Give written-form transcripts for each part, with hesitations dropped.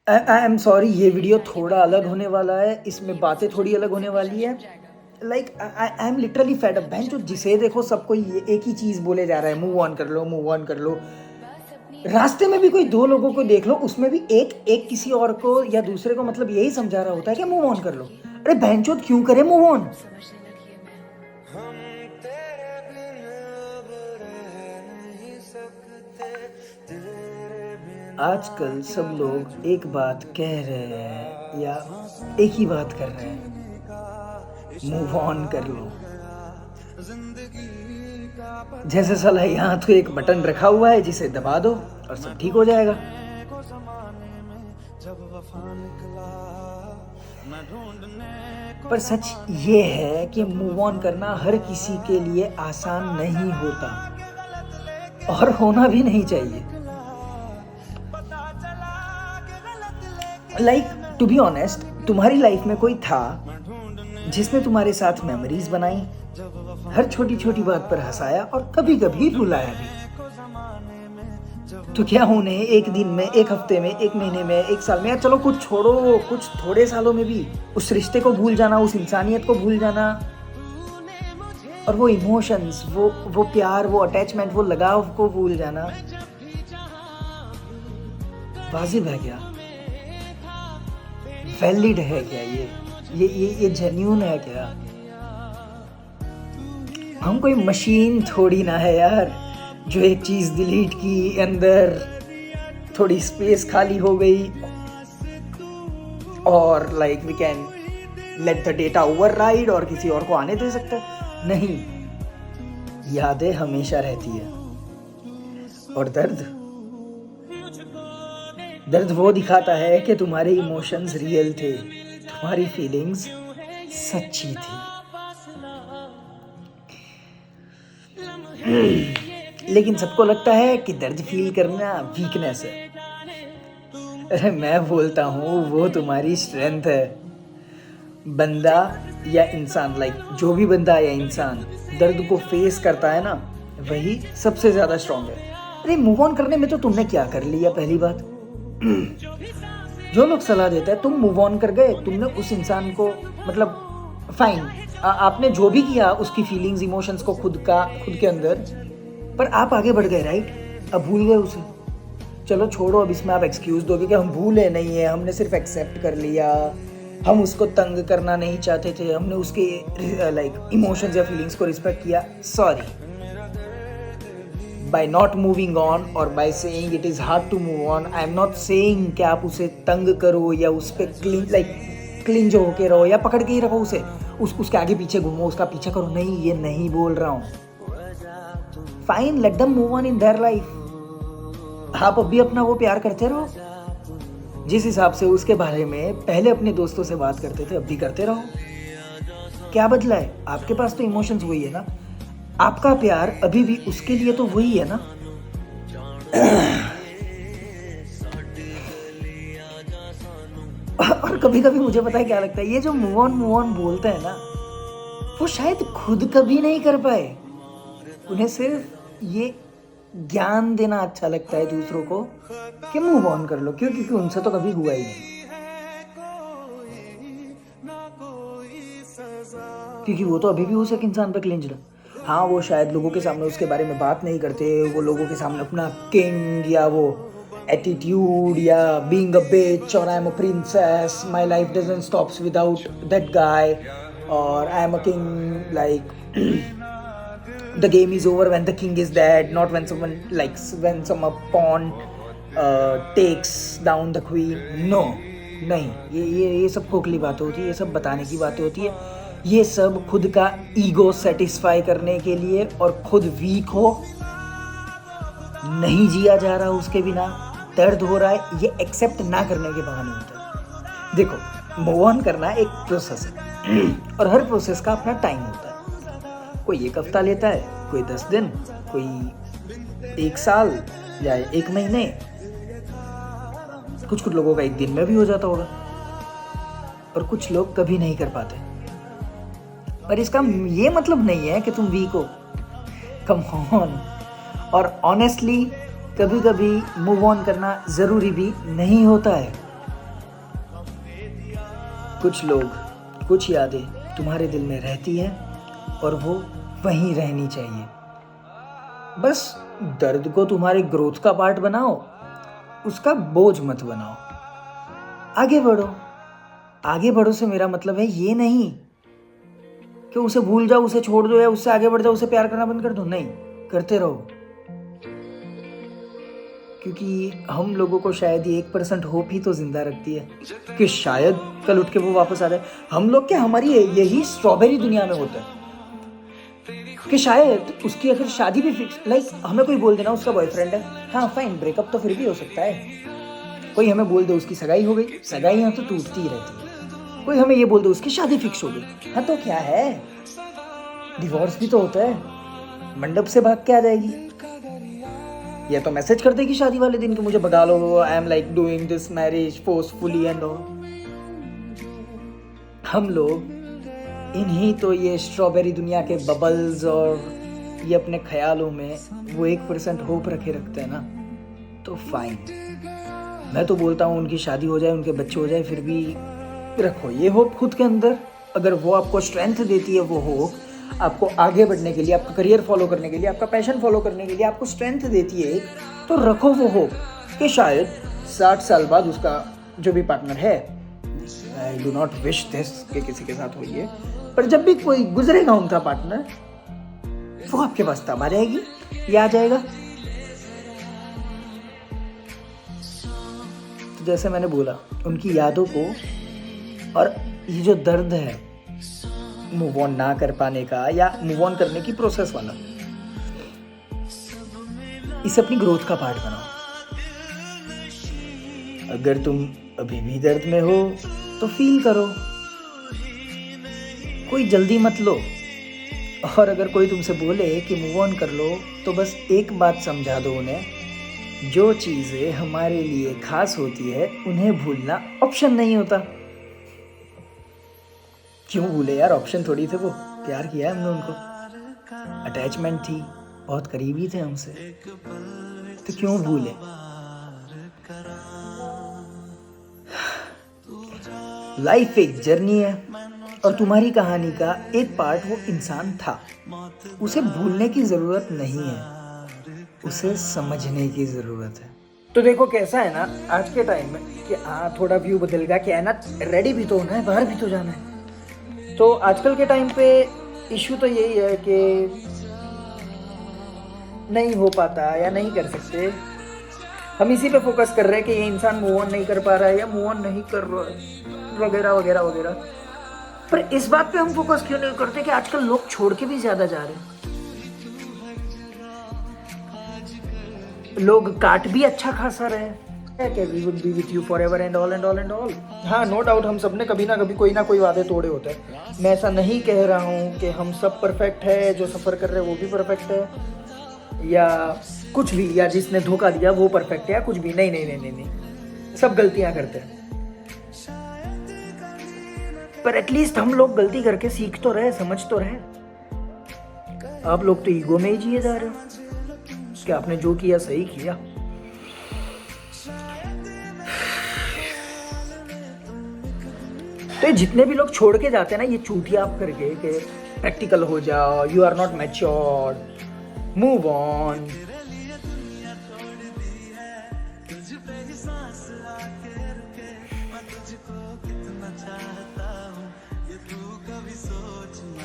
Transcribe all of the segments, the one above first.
I am sorry, ये video थोड़ा अलग होने वाला है, इसमें बातें थोड़ी अलग होने वाली है। Like I am literally fed up, बहन जो जिसे देखो सबको ये एक ही चीज़ बोले जा रहा है, मूव ऑन कर लो, मूव ऑन कर लो। रास्ते में भी कोई 2 लोगों को देख लो, उसमें भी एक एक किसी और को या दूसरे को मतलब यही समझा रहा होता है कि मूव ऑन कर लो। अरे बहनचोद क्यों करे मूव ऑन? आजकल सब लोग एक बात कह रहे हैं या एक ही बात कर रहे हैं, मूव ऑन कर लो। जैसे साला यहाँ तो एक बटन रखा हुआ है जिसे दबा दो और सब ठीक हो जाएगा। पर सच ये है कि मूव ऑन करना हर किसी के लिए आसान नहीं होता और होना भी नहीं चाहिए। लाइक टू बी ऑनेस्ट, तुम्हारी लाइफ में कोई था जिसने तुम्हारे साथ मेमोरीज बनाई, हर छोटी छोटी बात पर हंसाया और कभी कभी रुलाया भी। तो क्या उन्हें एक दिन में, एक हफ्ते में, एक महीने में, एक साल में, या चलो कुछ छोड़ो, कुछ थोड़े सालों में भी उस रिश्ते को भूल जाना, उस इंसानियत को भूल जाना और वो इमोशंस, वो प्यार, वो अटैचमेंट, वो लगाव को भूल जाना वाजिब है क्या? वैलिड है क्या? ये जेन्यून है क्या? हम कोई मशीन थोड़ी ना है यार, जो एक चीज डिलीट की, अंदर थोड़ी स्पेस खाली हो गई और like we can let the data override और किसी और को आने दे सकते हैं। नहीं, यादें हमेशा रहती है। और दर्द वो दिखाता है कि तुम्हारे इमोशंस रियल थे, तुम्हारी फीलिंग्स सच्ची थी। लेकिन सबको लगता है कि दर्द फील करना वीकनेस है। अरे मैं बोलता हूँ वो तुम्हारी स्ट्रेंथ है। बंदा या इंसान, लाइक जो भी बंदा या इंसान दर्द को फेस करता है ना, वही सबसे ज़्यादा स्ट्रांग है। अरे मूव ऑन करने में तो तुमने क्या कर लिया? पहली बात, जो लोग सलाह देते हैं तुम मूव ऑन कर गए, तुमने उस इंसान को मतलब फाइन, आपने जो भी किया उसकी फीलिंग्स, इमोशंस को खुद के अंदर, पर आप आगे बढ़ गए, राइट? अब भूल गए उसे, चलो छोड़ो। अब इसमें आप एक्सक्यूज दोगे कि हम भूले नहीं है, हमने सिर्फ एक्सेप्ट कर लिया, हम उसको तंग करना नहीं चाहते थे, हमने उसके लाइक इमोशंस या फीलिंग्स को रिस्पेक्ट किया। Sorry, by not moving on or by saying it is hard to move on, I am not saying कि आप उसे तंग करो या उस पर क्लिंज होके रहो या पकड़ के ही रखो उसे, उसके आगे पीछे घूमो, उसका पीछा करो। नहीं, ये नहीं बोल रहा हूँ। Fine, let them move on in their life. आप अभी अपना वो प्यार करते रहो, जिस हिसाब से उसके बारे में पहले अपने दोस्तों से बात करते थे, अब भी करते रहो। क्या बदला है? आपके पास तो इमोशंस वही है ना, आपका प्यार अभी भी उसके लिए तो वही है ना। और कभी कभी मुझे पता है क्या लगता है, ये जो मूव ऑन बोलते हैं ना, वो शायद खुद कभी नहीं कर पाए। उन्हें सिर्फ ये ज्ञान देना अच्छा लगता है दूसरों को कि मूव ऑन कर लो, क्योंकि उनसे तो कभी हुआ ही नहीं, क्योंकि वो तो अभी भी उस एक इंसान पर क्लिंज्ड। हाँ, वो शायद लोगों के सामने उसके बारे में बात नहीं करते, वो लोगों के सामने अपना किंग या वो एटीट्यूड या बीइंग अ बिच और I am a princess, my life doesn't stops without that guy, और I am a king, like the game is over when the king is dead, not when some pawn takes down the queen. No, नहीं, ये सब खोखली बातें होती है, ये सब बताने की बातें होती है, ये सब खुद का ईगो सेटिस्फाई करने के लिए, और खुद वीक हो, नहीं जिया जा रहा उसके बिना, दर्द हो रहा है, ये एक्सेप्ट ना करने के बहाने होते हैं। देखो, मूव ऑन करना एक प्रोसेस है और हर प्रोसेस का अपना टाइम होता है। कोई 1 हफ्ता लेता है, कोई 10 दिन, कोई 1 साल या 1 महीने, कुछ लोगों का 1 दिन में भी हो जाता होगा, और कुछ लोग कभी नहीं कर पाते। पर इसका ये मतलब नहीं है कि तुम वीक हो, कम ऑन। और ऑनेस्टली कभी कभी मूव ऑन करना ज़रूरी भी नहीं होता है। कुछ लोग, कुछ यादें तुम्हारे दिल में रहती है और वो वहीं रहनी चाहिए। बस दर्द को तुम्हारे ग्रोथ का पार्ट बनाओ, उसका बोझ मत बनाओ। आगे बढ़ो। आगे बढ़ो से मेरा मतलब है ये नहीं कि उसे भूल जाओ, उसे छोड़ दो या उससे आगे बढ़ जाओ, उसे प्यार करना बंद कर दो। नहीं, करते रहो। क्योंकि हम लोगों को शायद ये 1% होप ही तो जिंदा रखती है कि शायद कल उठ के वो वापस आ जाए। हम लोग क्या, हमारी यही स्ट्रॉबेरी दुनिया में होता है कि शायद उसकी अगर शादी भी फिक्स, लाइक हमें कोई बोल देना उसका बॉयफ्रेंड है, हाँ फाइन, ब्रेकअप तो फिर भी हो सकता है। कोई हमें बोल दे उसकी सगाई हो गई, सगाइयाँ तो टूटती ही रहती है। कोई हमें ये बोल दे उसकी शादी फिक्स हो गई, हाँ तो क्या है, डिवोर्स भी तो होता है। मंडप से भाग के आ जाएगी या तो मैसेज कर देगी शादी वाले दिन कि मुझे भगा लो, I am like doing this marriage forcefully and all. हम लोग इन्हीं तो ये स्ट्रॉबेरी दुनिया के बबल्स और ये अपने ख्यालों में वो 1% होप रखे रखते हैं ना, तो फाइन। मैं तो बोलता हूँ उनकी शादी हो जाए, उनके बच्चे हो जाए, फिर भी रखो ये होप खुद के अंदर। अगर वो आपको स्ट्रेंथ देती है, वो होप आपको आगे बढ़ने के लिए, आपका करियर फॉलो करने के लिए, आपका पैशन फॉलो करने के लिए आपको स्ट्रेंथ देती है, तो रखो वो होप कि शायद 60 साल बाद उसका जो भी पार्टनर है, I do not wish this कि किसी के साथ हुई है, पर जब भी कोई गुजरेगा उनका पार्टनर, वो आपके पास तब आ जाएगी या आ जाएगा। तो जैसे मैंने बोला, उनकी यादों को और ये जो दर्द है मूव ऑन ना कर पाने का या मूव ऑन करने की प्रोसेस वाला, इसे अपनी ग्रोथ का पार्ट बनाओ। अगर तुम अभी भी दर्द में हो तो फील करो, कोई जल्दी मत लो। और अगर कोई तुमसे बोले कि मूव ऑन कर लो, तो बस एक बात समझा दो उन्हें, जो चीज़ें हमारे लिए खास होती है उन्हें भूलना ऑप्शन नहीं होता। क्यों भूले यार, ऑप्शन थोड़ी थे वो, प्यार किया है हमने उनको, अटैचमेंट थी, बहुत करीबी थे हमसे, तो क्यों भूले। लाइफ एक जर्नी है और तुम्हारी कहानी का एक पार्ट वो इंसान था। उसे भूलने की जरूरत नहीं है, उसे समझने की जरूरत है। तो देखो कैसा है ना आज के टाइम में कि हाँ थोड़ा व्यू बदल गया, क्या है ना, रेडी भी तो होना है, बाहर भी तो जाना है। तो आजकल के टाइम पे इशू तो यही है कि नहीं हो पाता या नहीं कर सकते। हम इसी पे फोकस कर रहे हैं कि ये इंसान मूव ऑन नहीं कर पा रहा है या मूव ऑन नहीं कर रहा है, वगैरह वगैरह वगैरह। पर इस बात पे हम फोकस क्यों नहीं करते कि आजकल लोग छोड़ के भी ज्यादा जा रहे हैं, लोग काट भी अच्छा खासा रहे हैं कि we would be with you forever and all and all and all। हाँ नो डाउट हम सब ने कभी ना कभी कोई ना कोई वादे तोड़े होते हैं। मैं ऐसा नहीं कह रहा हूँ कि हम सब परफेक्ट है, जो सफ़र कर रहे हैं वो भी परफेक्ट है या कुछ भी, या जिसने धोखा दिया वो परफेक्ट है या कुछ भी। नहीं नहीं नहीं नहीं, नहीं। सब गलतियाँ करते हैं, पर एटलीस्ट हम लोग गलती करके सीख तो रहे, समझ तो रहे। आप लोग तो ईगो में ही जिए जा रहे हो कि आपने जो किया सही किया। तो जितने भी लोग छोड़ के जाते हैं ना ये चूतिया आप करके कि प्रैक्टिकल हो जाओ, you are not mature, move on,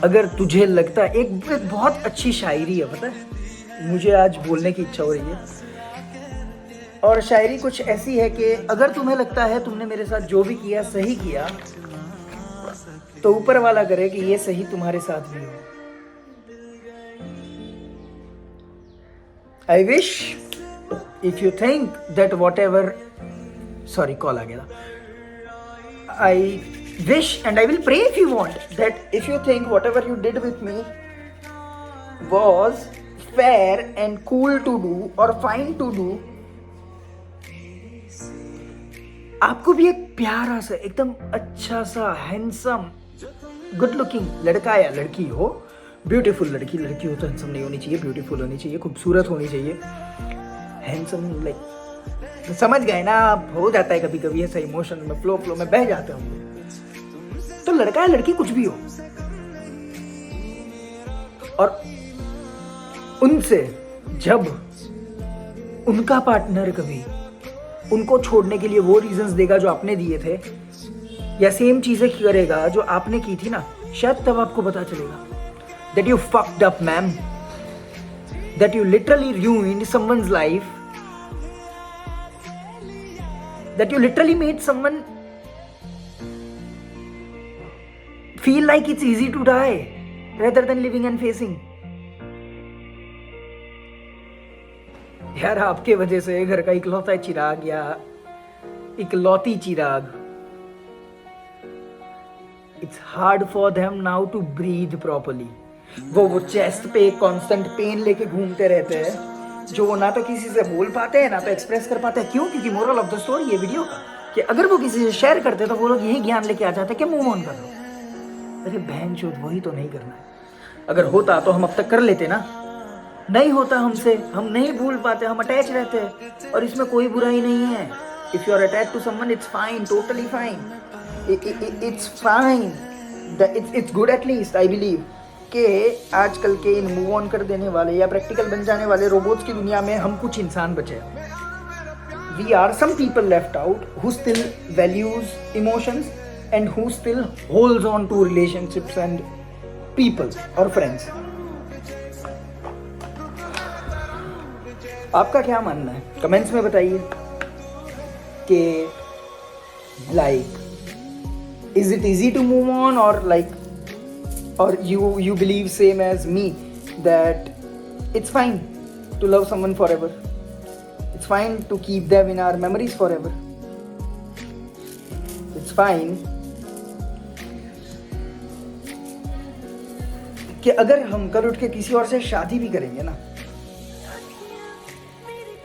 अगर तुझे लगता है, एक बहुत अच्छी शायरी है, पता है मुझे आज बोलने की इच्छा हो रही है, और शायरी कुछ ऐसी है कि अगर तुम्हें लगता है तुमने मेरे साथ जो भी किया सही किया, तो ऊपर वाला करे कि ये सही तुम्हारे साथ भी हो। I wish if you think that whatever, sorry call आ गया, I wish and I will pray if you want that if you think whatever you did with me was fair and cool to do or fine to do, आपको भी एक प्यारा सा एकदम अच्छा सा हैंडसम गुड लुकिंग लड़का या लड़की हो, ब्यूटीफुल लड़की हो तो हैंडसम नहीं होनी चाहिए, ब्यूटीफुल होनी चाहिए, खूबसूरत होनी चाहिए। हैंडसम लाइक समझ गए ना, हो जाता है कभी कभी ऐसा इमोशन में, फ्लो में बह जाते हैं हम लोग। लड़का है लड़की कुछ भी हो, और उनसे जब उनका पार्टनर कभी उनको छोड़ने के लिए वो रीजंस देगा जो आपने दिए थे, या सेम चीजें करेगा जो आपने की थी ना, शायद तब आपको पता चलेगा that you fucked up, ma'am, that you literally ruined someone's life, that you literally made someone feel like it's easy to die rather than living and facing. यार आपके वजह से घर का इकलौता चिराग या इकलौती चिराग, it's hard for them now to breathe properly. वो चेस्ट पे कांस्टेंट पेन लेके घूमते रहते हैं, जो ना तो किसी से बोल पाते हैं ना तो एक्सप्रेस कर पाते हैं। क्यों? क्योंकि मोरल ऑफ द स्टोरी ये वीडियो का कि अगर वो किसी से शेयर करते तो वो लोग यही ज्ञान लेके आ जाते कि मूव ऑन कर लो। अरे बहनचोद, वही तो नहीं करना है। अगर होता तो हम अब तक कर लेते ना, नहीं होता हमसे, हम नहीं भूल पाते, हम अटैच रहते हैं, और इसमें कोई बुराई नहीं है। If you are attach to someone, it's fine, totally fine, it's fine, it's good at least I believe कि आजकल के इन मूव ऑन कर देने वाले या प्रैक्टिकल बन जाने वाले रोबोट्स की दुनिया में हम कुछ इंसान बचे। We are some people left out who still values emotions and who still holds on to relationships and people और फ्रेंड्स। आपका क्या मानना है? कमेंट्स में बताइए कि like is it easy to move on, और like or you believe same as me that it's fine to love someone forever, it's fine to keep them in our memories forever, it's fine कि अगर हम कल उठ के किसी और से शादी भी करेंगे ना,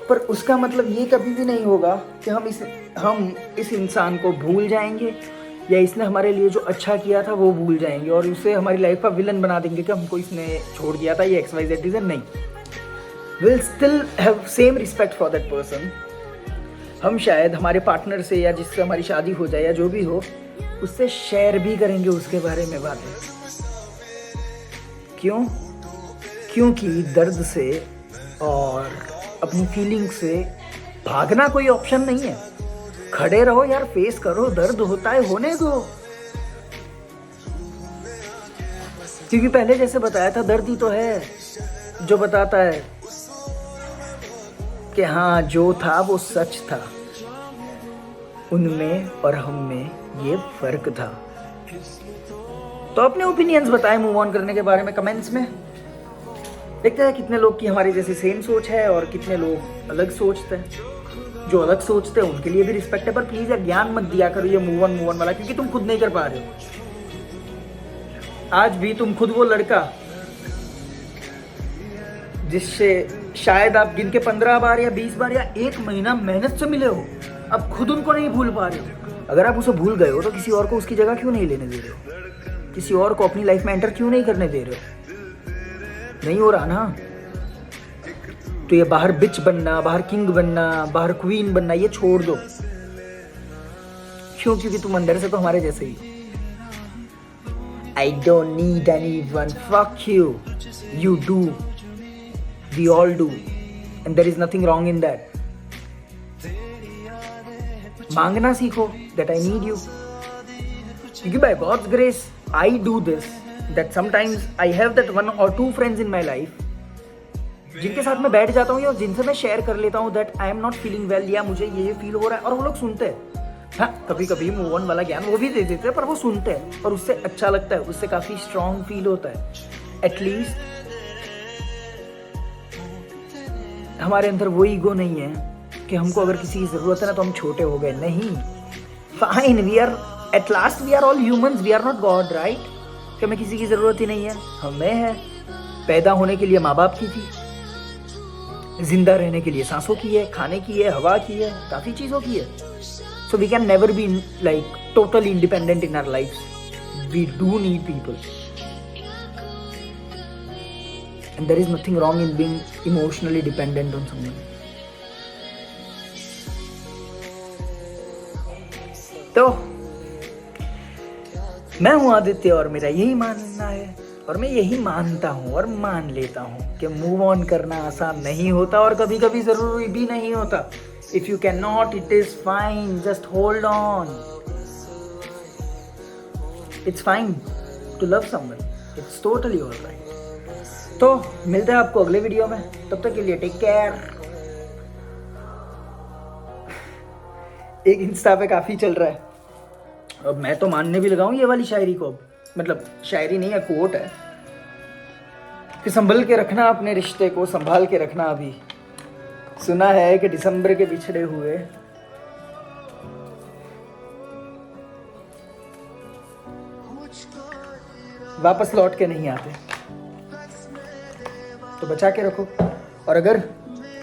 पर उसका मतलब ये कभी भी नहीं होगा कि हम इस इंसान को भूल जाएंगे या इसने हमारे लिए जो अच्छा किया था वो भूल जाएंगे और उसे हमारी लाइफ का विलन बना देंगे कि हमको इसने छोड़ दिया था, ये XYZ रीजन। नहीं, will still have same respect for that person. हम शायद हमारे पार्टनर से या जिससे हमारी शादी हो जाए या जो भी हो, उससे शेयर भी करेंगे उसके बारे में बातें। क्यों? क्योंकि दर्द से और अपनी फीलिंग से भागना कोई ऑप्शन नहीं है। खड़े रहो यार, फेस करो, दर्द होता है होने दो। क्योंकि पहले जैसे बताया था, दर्द ही तो है जो बताता है कि हाँ जो था वो सच था, उनमें और हम में ये फर्क था। तो अपने ओपिनियंस बताएं मूव ऑन करने के बारे में कमेंट्स में। देखते हैं कितने लोग की हमारी जैसी सेम सोच है और कितने लोग अलग सोचते हैं। जो अलग सोचते हैं उनके लिए भी रिस्पेक्ट है, पर प्लीज यार ज्ञान मत दिया करो ये मूव ऑन वाला, क्योंकि तुम खुद नहीं कर पा रहे हो। आज भी तुम खुद वो लड़का जिससे शायद आप गिन के 15 बार या 20 बार या 1 महीना मेहनत से मिले हो, अब खुद उनको नहीं भूल पा रहे हो। अगर आप उसे भूल गए हो तो किसी और को उसकी जगह क्यों नहीं लेने दे रहे हो? किसी और को अपनी लाइफ में एंटर क्यों नहीं करने दे रहे हो? नहीं हो रहा ना, तो ये बाहर बिच बनना, बाहर किंग बनना, बाहर क्वीन बनना, ये छोड़ दो। क्यों? क्योंकि तुम अंदर से तो हमारे जैसे ही। I don't need anyone, fuck you, you do, we all do, and there is nothing wrong in that. मांगना सीखो that I need you, क्योंकि by God's grace I do this, that sometimes I have that 1 or 2 friends in my life जिनके साथ मैं बैठ जाता हूँ या जिनसे मैं शेयर कर लेता हूँ that I am not feeling well, या मुझे ये फील हो रहा है, और वो लोग सुनते हैं। हाँ, कभी कभी मूव ऑन वाला ज्ञान वो भी दे देते हैं, पर वो सुनते हैं और उससे अच्छा लगता है, उससे काफ़ी स्ट्रॉन्ग फील होता है। एटलीस्ट हमारे अंदर वो ईगो नहीं है कि हमको अगर किसी की ज़रूरत है ना तो हम छोटे हो गए। नहीं, fine, we are at last we are all humans, we are not God, right? कि हमें किसी की ज़रूरत ही नहीं है, हमें है। पैदा होने के लिए माँ बाप की थी, जिंदा रहने के लिए सांसों की है, खाने की है, हवा की है, काफ़ी चीज़ों की है। So we can never be like totally independent in our life. We do need people and there is nothing wrong in being emotionally dependent on someone. तो मैं हूँ आदित्य और मेरा यही मानना है और मैं यही मानता हूँ और मान लेता हूँ कि मूव ऑन करना आसान नहीं होता और कभी कभी ज़रूरी भी नहीं होता. If you can not it is fine, just hold on. It's fine to love someone, it's totally alright. तो मिलते हैं आपको अगले वीडियो में, तब तक के लिए टेक केयर. एक इंस्टा पे काफ़ी चल रहा है, अब मैं तो मानने भी लगा हूँ ये वाली शायरी को. मतलब शायरी नहीं है, कोट है कि संभल के रखना अपने रिश्ते को, संभाल के रखना. अभी सुना है कि दिसंबर के बिछड़े हुए वापस लौट के नहीं आते, तो बचा के रखो. और अगर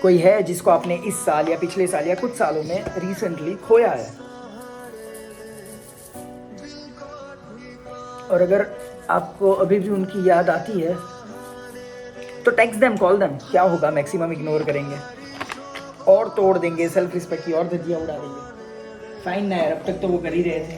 कोई है जिसको आपने इस साल या पिछले साल या कुछ सालों में रिसेंटली खोया है, और अगर आपको अभी भी उनकी याद आती है, तो टेक्स्ट देम, कॉल देम. क्या होगा, मैक्सिमम इग्नोर करेंगे और तोड़ देंगे, सेल्फ रिस्पेक्ट की और धज्जियाँ उड़ा देंगे. फाइन ना यार, अब तक तो वो कर ही रहे थे.